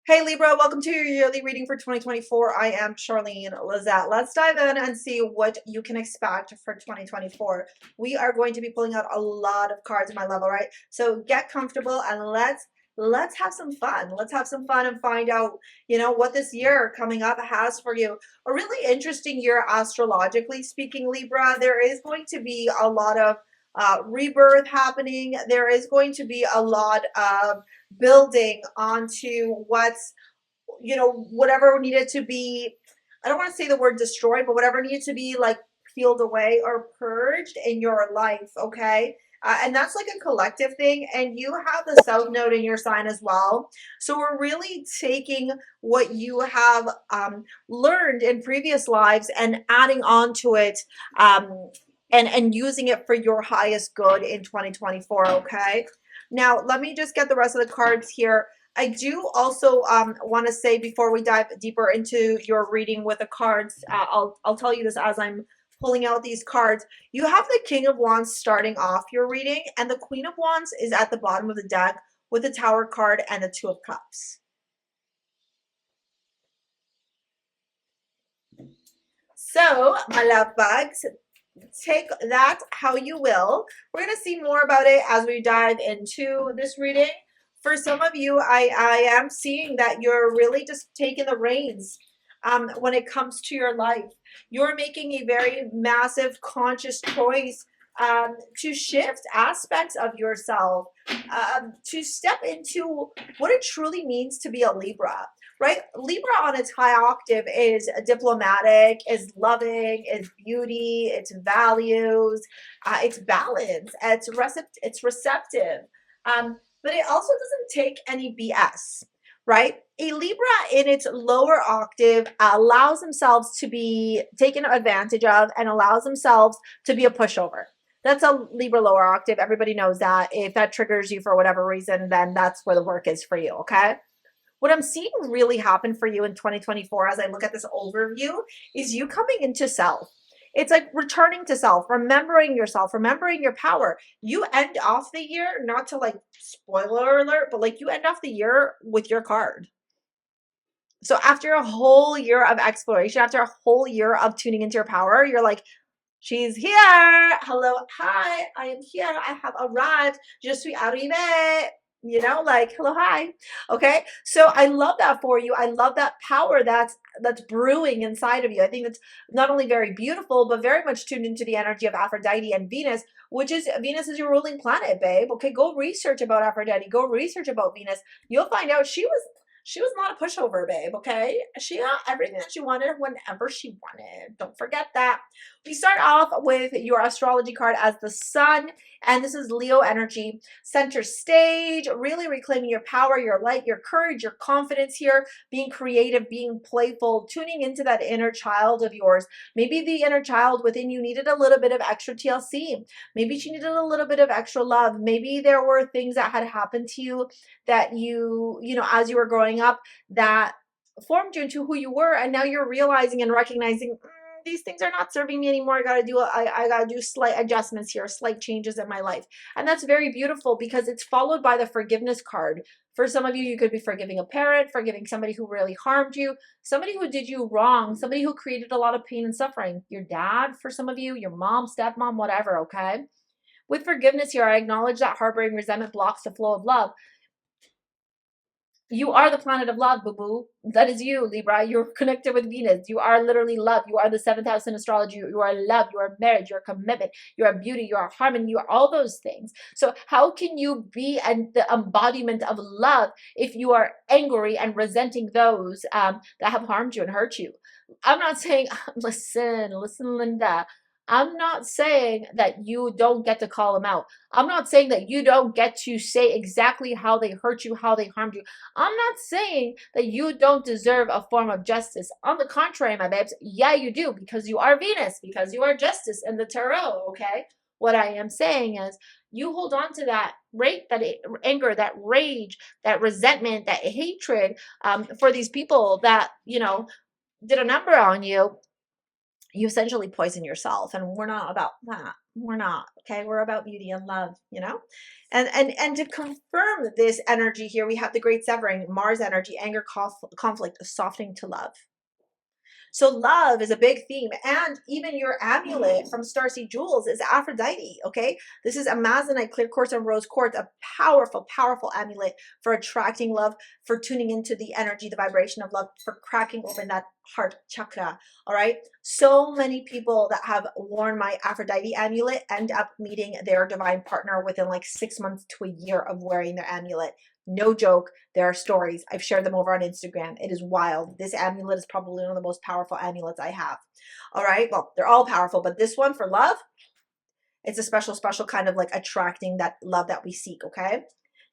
Hey Libra, welcome to your yearly reading for 2024. I am Charlene Lizette. Let's dive in and see what you can expect for 2024. We are going to be pulling out a lot of cards in my level, right? So get comfortable and let's have some fun. Let's have some fun and find out, what this year coming up has for you. A really interesting year astrologically speaking, Libra. There is going to be a lot of rebirth happening. There is going to be a lot of building onto whatever needed to be, I don't want to say the word destroyed, but whatever needed to be like peeled away or purged in your life. Okay. And that's like a collective thing. And you have the South Node in your sign as well. So we're really taking what you have learned in previous lives and adding on to it, and using it for your highest good in 2024. Okay. Now, let me just get the rest of the cards here. I do also want to say before we dive deeper into your reading with the cards, I'll tell you this as I'm pulling out these cards. You have the King of Wands starting off your reading, and the Queen of Wands is at the bottom of the deck with the Tower card and the Two of Cups. So, my love bugs, take that how you will. We're going to see more about it as we dive into this reading. For some of you, I am seeing that you're really just taking the reins when it comes to your life. You're making a very massive conscious choice to shift aspects of yourself, to step into what it truly means to be a Libra. Right? Libra on its high octave is diplomatic, is loving, is beauty, it's values, it's balance, it's receptive. But it also doesn't take any BS, right? A Libra in its lower octave allows themselves to be taken advantage of and allows themselves to be a pushover. That's a Libra lower octave. Everybody knows that. If that triggers you for whatever reason, then that's where the work is for you, okay? What I'm seeing really happen for you in 2024 as I look at this overview is you coming into self. It's like returning to self, remembering yourself, remembering your power. You end off the year, not to like spoiler alert, but like you end off the year with your card. So after a whole year of exploration, after a whole year of tuning into your power, you're like, she's here. Hello. Hi, I am here. I have arrived. Je suis arrivée. Like hello, hi. Okay. So I love that for you. I love that power that's brewing inside of you. I think that's not only very beautiful, but very much tuned into the energy of Aphrodite and Venus, which is Venus is your ruling planet, babe. Okay, go research about Aphrodite, go research about Venus. You'll find out she was not a pushover, babe, okay? She got everything that she wanted whenever she wanted. Don't forget that. We start off with your astrology card as the Sun, and this is Leo energy. Center stage, really reclaiming your power, your light, your courage, your confidence here, being creative, being playful, tuning into that inner child of yours. Maybe the inner child within you needed a little bit of extra TLC. Maybe she needed a little bit of extra love. Maybe there were things that had happened to you that as you were growing up that formed you into who you were, and now you're realizing and recognizing these things are not serving me anymore. I gotta do slight adjustments here, slight changes in my life. And that's very beautiful because it's followed by the forgiveness card. For some of you, you could be forgiving a parent, forgiving somebody who really harmed you, somebody who did you wrong, somebody who created a lot of pain and suffering. Your dad, for some of you, your mom, stepmom, whatever, okay? With forgiveness here, I acknowledge that harboring resentment blocks the flow of love. You are the planet of love, boo-boo. That is you, Libra. You're connected with Venus. You are literally love. You are the 7th house in astrology. You are love. You are marriage. You are commitment. You are beauty. You are harmony. You are all those things. So how can you be the embodiment of love if you are angry and resenting those that have harmed you and hurt you? I'm not saying, listen, Linda. I'm not saying that you don't get to call them out. I'm not saying that you don't get to say exactly how they hurt you, how they harmed you. I'm not saying that you don't deserve a form of justice. On the contrary, my babes, yeah, you do, because you are Venus, because you are justice in the tarot, okay? What I am saying is you hold on to that anger, that rage, that resentment, that hatred for these people that, did a number on you. you essentially poison yourself, and we're not about that. We're not, okay? We're about beauty and love, you know? And to confirm this energy here, we have the great severing, Mars energy, anger, conflict, softening to love. So love is a big theme. And even your amulet from Starseed Jewels is Aphrodite, okay? This is Amazonite, clear quartz, and rose quartz, a powerful, powerful amulet for attracting love, for tuning into the energy, the vibration of love, for cracking open that heart chakra, all right? So many people that have worn my Aphrodite amulet end up meeting their divine partner within like 6 months to a year of wearing their amulet. No joke. There are stories. I've shared them over on Instagram. It is wild. This amulet is probably one of the most powerful amulets I have. All right. Well, they're all powerful, but this one for love, it's a special, special kind of like attracting that love that we seek. Okay.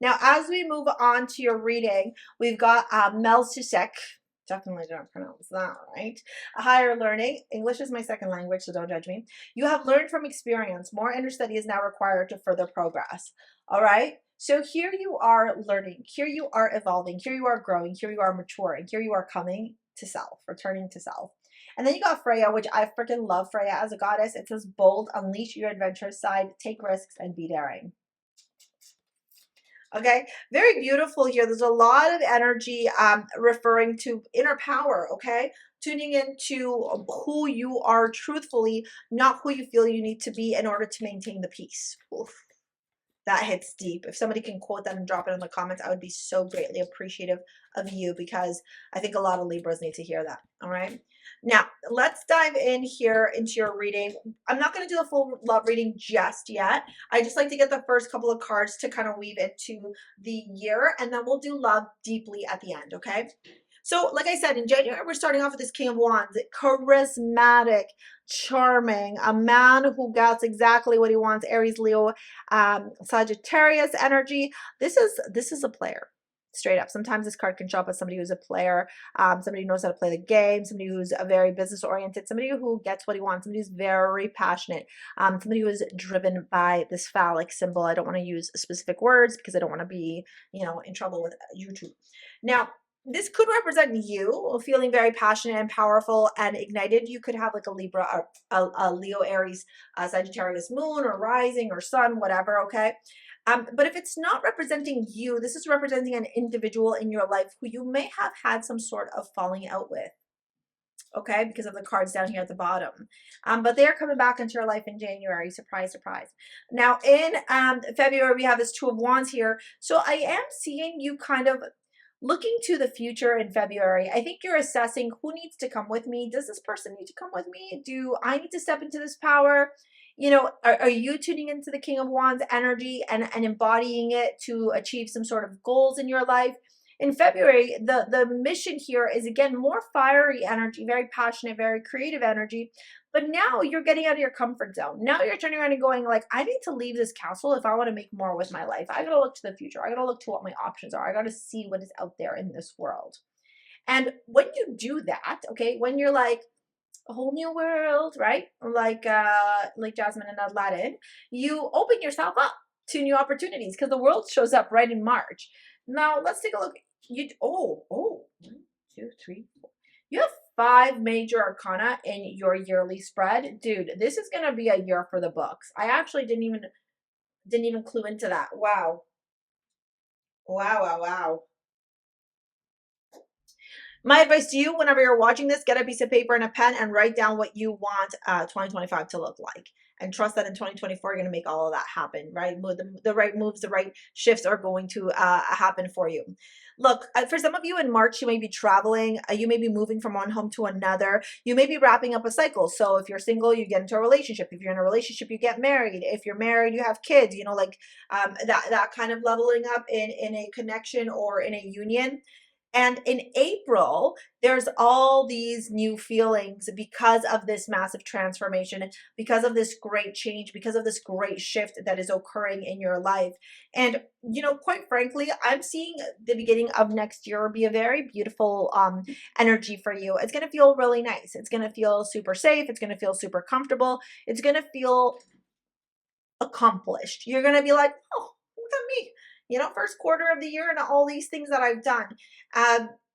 Now, as we move on to your reading, we've got Melchizedek. Definitely don't pronounce that right. Higher learning. English is my second language, so don't judge me. You have learned from experience. More inner study is now required to further progress. All right. So here you are learning. Here you are evolving. Here you are growing. Here you are maturing. Here you are coming to self, returning to self. And then you got Freya, which I freaking love Freya as a goddess. It says bold, unleash your adventurous side, take risks, and be daring. Okay, very beautiful here. There's a lot of energy referring to inner power, okay? Tuning into who you are truthfully, not who you feel you need to be in order to maintain the peace. Oof, that hits deep. If somebody can quote that and drop it in the comments, I would be so greatly appreciative of you, because I think a lot of Libras need to hear that, all right? Now, let's dive in here into your reading. I'm not going to do the full love reading just yet. I just like to get the first couple of cards to kind of weave into the year, and then we'll do love deeply at the end, okay? So, like I said, in January, we're starting off with this King of Wands, charismatic, charming, a man who gets exactly what he wants, Aries, Leo, Sagittarius energy. This is a player. Straight up. Sometimes this card can show up as somebody who's a player, somebody who knows how to play the game, somebody who's a very business oriented, somebody who gets what he wants, somebody who's very passionate, somebody who is driven by this phallic symbol. I don't want to use specific words because I don't want to be, in trouble with YouTube. Now, this could represent you feeling very passionate and powerful and ignited. You could have like a Libra, or a Leo, Aries, Sagittarius moon or rising or sun, whatever, okay? But if it's not representing you, this is representing an individual in your life who you may have had some sort of falling out with, okay, because of the cards down here at the bottom. But they're coming back into your life in January. Surprise, surprise. Now, in February, we have this Two of Wands here. So I am seeing you kind of looking to the future in February. I think you're assessing who needs to come with me. Does this person need to come with me? Do I need to step into this power? Are you tuning into the King of Wands energy and embodying it to achieve some sort of goals in your life? In February, the mission here is, again, more fiery energy, very passionate, very creative energy. But now you're getting out of your comfort zone. Now you're turning around and going like, I need to leave this castle if I want to make more with my life. I got to look to the future. I got to look to what my options are. I got to see what is out there in this world. And when you do that, okay, when you're like, a whole new world, right? Like Jasmine and Aladdin, you open yourself up to new opportunities because the world shows up right in March. Now let's take a look. One, two, three, four. You have 5 major arcana in your yearly spread. Dude, this is gonna be a year for the books. I actually didn't even clue into that. Wow. Wow. My advice to you, whenever you're watching this, get a piece of paper and a pen and write down what you want 2025 to look like. And trust that in 2024, you're going to make all of that happen, right? The right moves, the right shifts are going to happen for you. Look, for some of you in March, you may be traveling. You may be moving from one home to another. You may be wrapping up a cycle. So if you're single, you get into a relationship. If you're in a relationship, you get married. If you're married, you have kids, that kind of leveling up in a connection or in a union. And in April, there's all these new feelings because of this massive transformation, because of this great change, because of this great shift that is occurring in your life. And, quite frankly, I'm seeing the beginning of next year be a very beautiful energy for you. It's going to feel really nice. It's going to feel super safe. It's going to feel super comfortable. It's going to feel accomplished. You're going to be like, oh, look at me. First quarter of the year and all these things that I've done.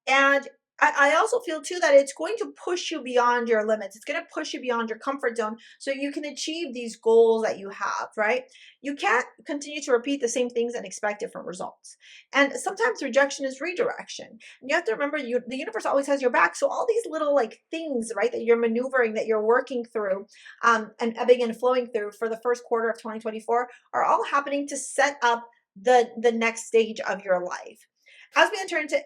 And I also feel too that it's going to push you beyond your limits. It's going to push you beyond your comfort zone so you can achieve these goals that you have, right? You can't continue to repeat the same things and expect different results. And sometimes rejection is redirection. And you have to remember the universe always has your back. So all these little like things, right, that you're maneuvering, that you're working through and ebbing and flowing through for the first quarter of 2024 are all happening to set up the next stage of your life. As we enter into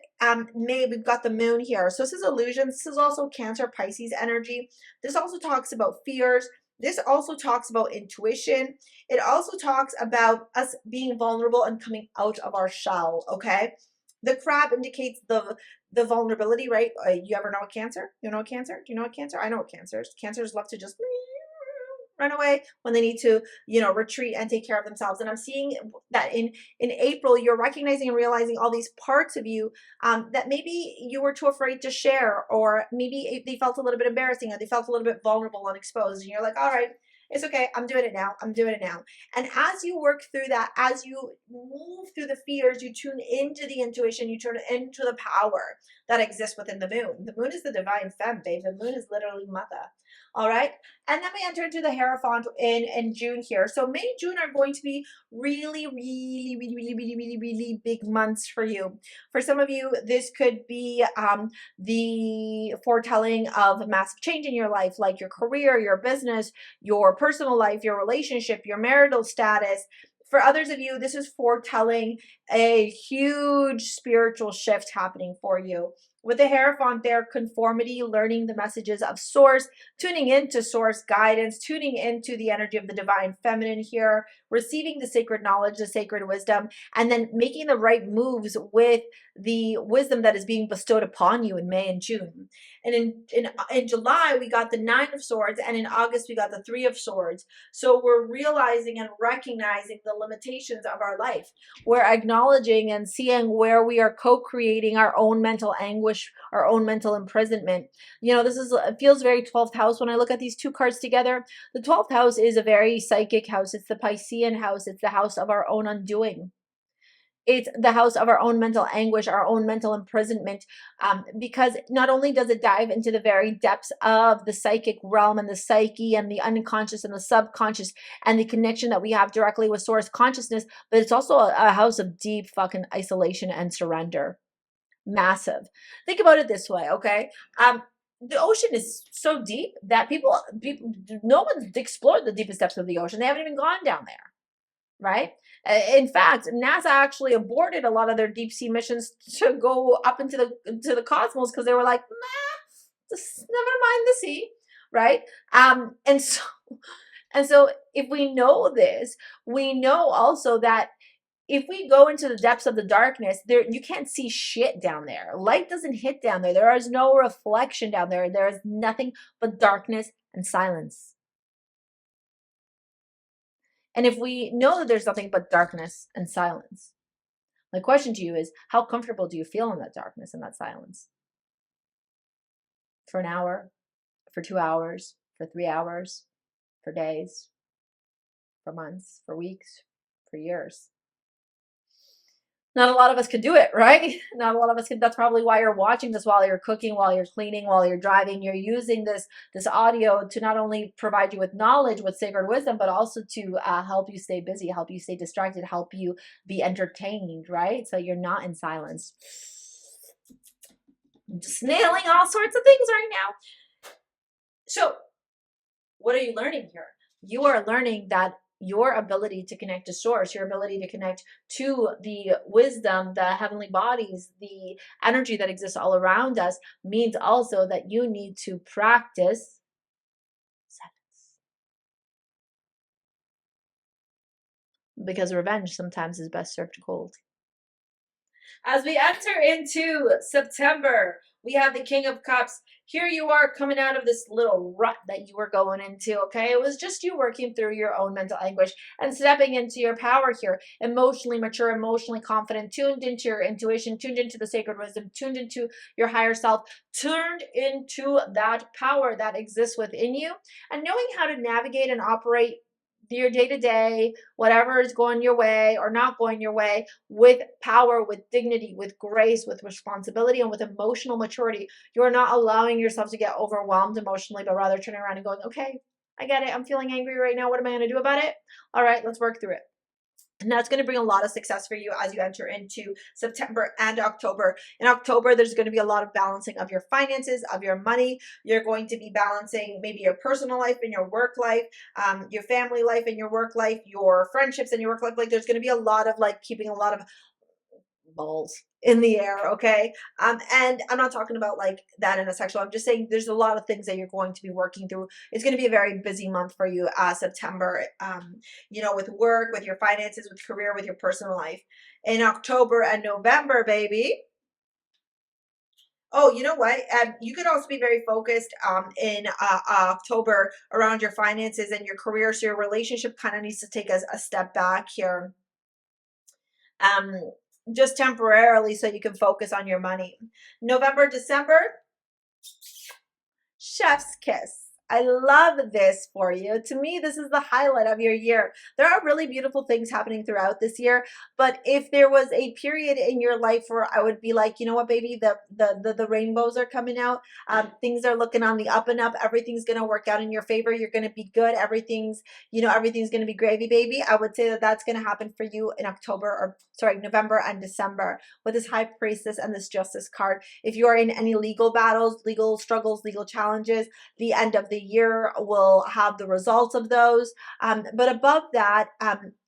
May, we've got the moon here. So this is illusion. This is also Cancer, Pisces energy. This also talks about fears. This also talks about intuition. It also talks about us being vulnerable and coming out of our shell, okay? The crab indicates the vulnerability, right? You ever know a Cancer? You know a Cancer? Do you know a Cancer? I know what Cancers. Cancers love to just run away when they need to, retreat and take care of themselves. And I'm seeing that in April, you're recognizing and realizing all these parts of you that maybe you were too afraid to share, or maybe they felt a little bit embarrassing, or they felt a little bit vulnerable and exposed. And you're like, all right, it's okay. I'm doing it now. I'm doing it now. And as you work through that, as you move through the fears, you tune into the intuition, you turn into the power that exists within the moon. The moon is the divine femme, babe. The moon is literally mother. All right. And then we enter into the Hierophant in June here. So May, June are going to be really, really, really, really, really, really, really big months for you. For some of you, this could be the foretelling of massive change in your life, like your career, your business, your personal life, your relationship, your marital status. For others of you, this is foretelling a huge spiritual shift happening for you. With the Hierophant there, conformity, learning the messages of Source, tuning into Source guidance, tuning into the energy of the divine feminine here, receiving the sacred knowledge, the sacred wisdom, and then making the right moves with the wisdom that is being bestowed upon you in May and June. And in July, we got the Nine of Swords, and in August, we got the Three of Swords. So we're realizing and recognizing the limitations of our life. We're acknowledging and seeing where we are co-creating our own mental anguish, our own mental imprisonment. It feels very 12th house when I look at these two cards together. The 12th house is a very psychic house. It's the Piscean house. It's the house of our own undoing. It's the house of our own mental anguish, our own mental imprisonment, because not only does it dive into the very depths of the psychic realm and the psyche and the unconscious and the subconscious and the connection that we have directly with source consciousness, but it's also a house of deep fucking isolation and surrender. Massive. Think about it this way, okay? The ocean is so deep that no one's explored the deepest depths of the ocean. They haven't even gone down there. Right? In fact, NASA actually aborted a lot of their deep sea missions to go up into the cosmos because they were like, nah, just never mind the sea, right? And so if we know this, we know also that if we go into the depths of the darkness, you can't see shit down there. Light doesn't hit down there. There is no reflection down there. There is nothing but darkness and silence. And if we know that there's nothing but darkness and silence, my question to you is, how comfortable do you feel in that darkness and that silence? For an hour, for 2 hours, for 3 hours, for days, for months, for weeks, for years? Not a lot of us could do it, right? Not a lot of us could. That's probably why you're watching this while you're cooking, while you're cleaning, while you're driving. You're using this audio to not only provide you with knowledge, with sacred wisdom, but also to help you stay busy, help you stay distracted, help you be entertained, right? So you're not in silence. I'm just nailing all sorts of things right now. So what are you learning here? You are learning that your ability to connect to source, your ability to connect to the wisdom, the heavenly bodies, the energy that exists all around us means also that you need to practice silence. Because revenge sometimes is best served cold. As we enter into September, we have the King of Cups. Here you are coming out of this little rut that you were going into, okay? It was just you working through your own mental anguish and stepping into your power here. Emotionally mature, emotionally confident, tuned into your intuition, tuned into the sacred wisdom, tuned into your higher self, turned into that power that exists within you, and knowing how to navigate and operate your day-to-day, whatever is going your way or not going your way, with power, with dignity, with grace, with responsibility, and with emotional maturity. You're not allowing yourself to get overwhelmed emotionally, but rather turning around and going, okay, I get it. I'm feeling angry right now. What am I going to do about it? All right, let's work through it. And that's going to bring a lot of success for you as you enter into September and October. In October, there's going to be a lot of balancing of your finances, of your money. You're going to be balancing maybe your personal life and your work life, your family life and your work life, your friendships and your work life. Like there's going to be a lot of like keeping a lot of balls in the air, okay? And I'm not talking about like that in a sexual, I'm just saying there's a lot of things that you're going to be working through. It's going to be a very busy month for you, September, you know, with work, with your finances, with career, with your personal life. In October and November, baby. Oh, you know what? You could also be very focused in October around your finances and your career. So your relationship kind of needs to take a step back here. Just temporarily so you can focus on your money. November, December, chef's kiss. I love this for you. To me, this is the highlight of your year. There are really beautiful things happening throughout this year, but if there was a period in your life where I would be like, you know what, baby, the rainbows are coming out, things are looking on the up and up, everything's going to work out in your favor, you're going to be good, everything's going to be gravy, baby, I would say that that's going to happen for you in November and December with this High Priestess and this Justice card. If you are in any legal battles, legal struggles, legal challenges, the end of the year will have the results of those. But above that,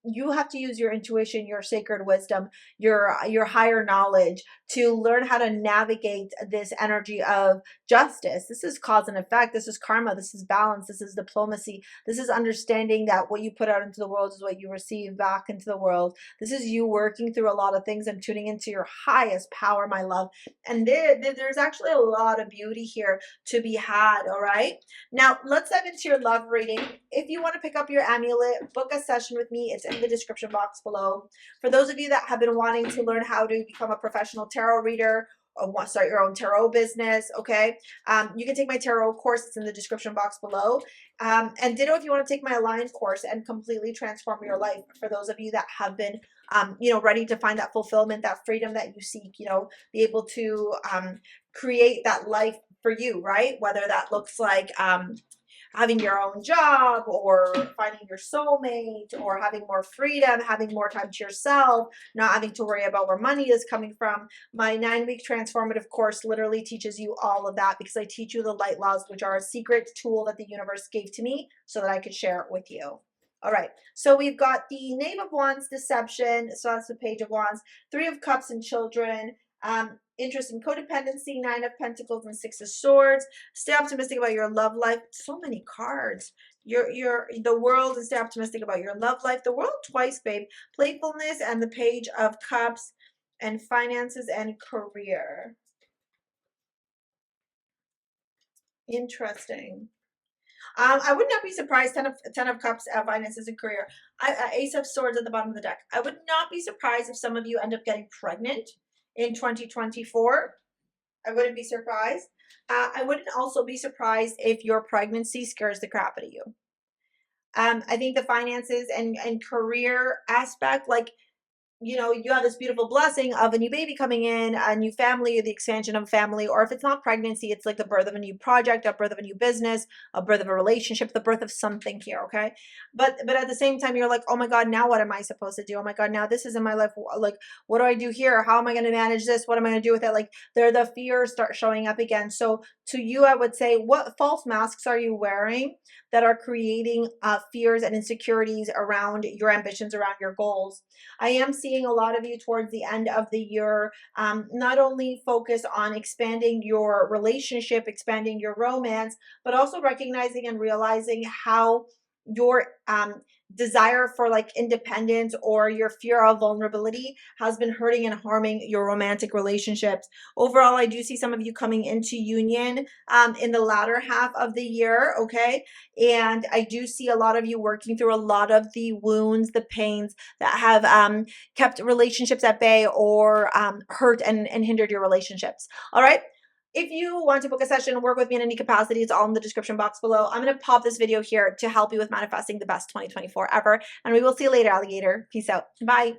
you have to use your intuition, your sacred wisdom, your higher knowledge to learn how to navigate this energy of justice. This is cause and effect. This is karma. This is balance. This is diplomacy. This is understanding that what you put out into the world is what you receive back into the world. This is you working through a lot of things and tuning into your highest power, my love. And there's actually a lot of beauty here to be had, all right? Now, let's dive into your love reading. If you want to pick up your amulet, book a session with me. It's in the description box below. For those of you that have been wanting to learn how to become a professional tarot reader or want to start your own tarot business, okay, you can take my tarot course. It's in the description box below. And ditto if you want to take my aligned course and completely transform your life. For those of you that have been ready to find that fulfillment, that freedom that you seek, be able to create that life for you, right? Whether that looks like having your own job or finding your soulmate or having more freedom, having more time to yourself, not having to worry about where money is coming from. My 9-week transformative course literally teaches you all of that because I teach you the light laws, which are a secret tool that the universe gave to me so that I could share it with you. All right, so we've got the Knave of Wands, Deception, so that's the Page of Wands, 3 of Cups and Children, interest in codependency, 9 of Pentacles and 6 of Swords. Stay optimistic about your love life. So many cards. The World, and stay optimistic about your love life. The World twice, babe. Playfulness and the Page of Cups, and finances and career. Interesting. I would not be surprised. 10 of Cups, finances and career. Ace of Swords at the bottom of the deck. I would not be surprised if some of you end up getting pregnant in 2024. I wouldn't be surprised. I wouldn't also be surprised if your pregnancy scares the crap out of you. I think the finances and career aspect, like, you have this beautiful blessing of a new baby coming in, a new family, the expansion of a family, or if it's not pregnancy, it's like the birth of a new project, a birth of a new business, a birth of a relationship, the birth of something here, okay? But at the same time, you're like, oh my God, now what am I supposed to do? Oh my God, now this is in my life. Like, what do I do here? How am I going to manage this? What am I going to do with it? Like, the fears start showing up again. So to you, I would say, what false masks are you wearing that are creating fears and insecurities around your ambitions, around your goals? I am seeing a lot of you towards the end of the year not only focus on expanding your relationship, expanding your romance, but also recognizing and realizing how your desire for like independence or your fear of vulnerability has been hurting and harming your romantic relationships. Overall, I do see some of you coming into union in the latter half of the year, okay? And I do see a lot of you working through a lot of the wounds, the pains that have kept relationships at bay or hurt and hindered your relationships. All right. If you want to book a session, work with me in any capacity, it's all in the description box below. I'm going to pop this video here to help you with manifesting the best 2024 ever. And we will see you later, alligator. Peace out. Bye.